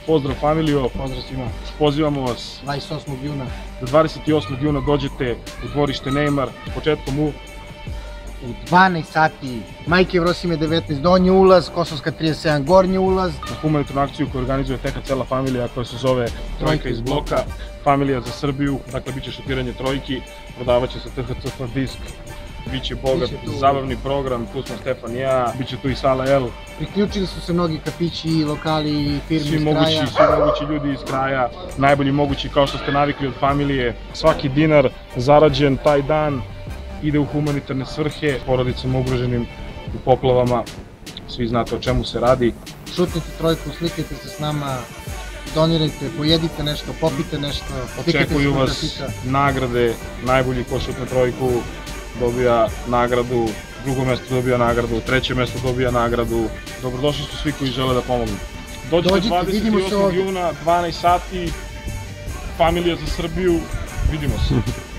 Pozdrav familijo, pozdrav svima. Pozivamo vas 28. juna. Da 28. juna dođete u dvorište Neymar, početkom u 12 sati, Majke Vrosime 19, donji ulaz, Kosovska 37, gornji ulaz. Na humanitarnu akciju koju organizuje Teka cela familija, koja se zove Trojka iz bloka, Familija za Srbiju, dakle biće šutiranje trojki, prodavaće se THC disk, biće bogat zabavni program, tu smo Stefan i ja, biće tu i Sala L. Priključili su se mnogi kafići, lokali i firme iz kraja. Svi mogući ljudi iz kraja, najbolji mogući kao što ste navikli od familije. Svaki dinar zarađen taj dan ide u humanitarne svrhe, porodicama ugroženim u poplavama, svi znate o čemu se radi. Šutnite trojku, slikajte se s nama, donirajte, pojedite nešto, popite nešto, očekuju vas nagrade, najbolji ko šutne trojku dobija nagradu, drugo mesto dobija nagradu, treće mesto dobija nagradu. Dobrodošli su svi koji žele da pomognu. Dođite 28. juna, 12 sati, Familija za Srbiju, vidimo se.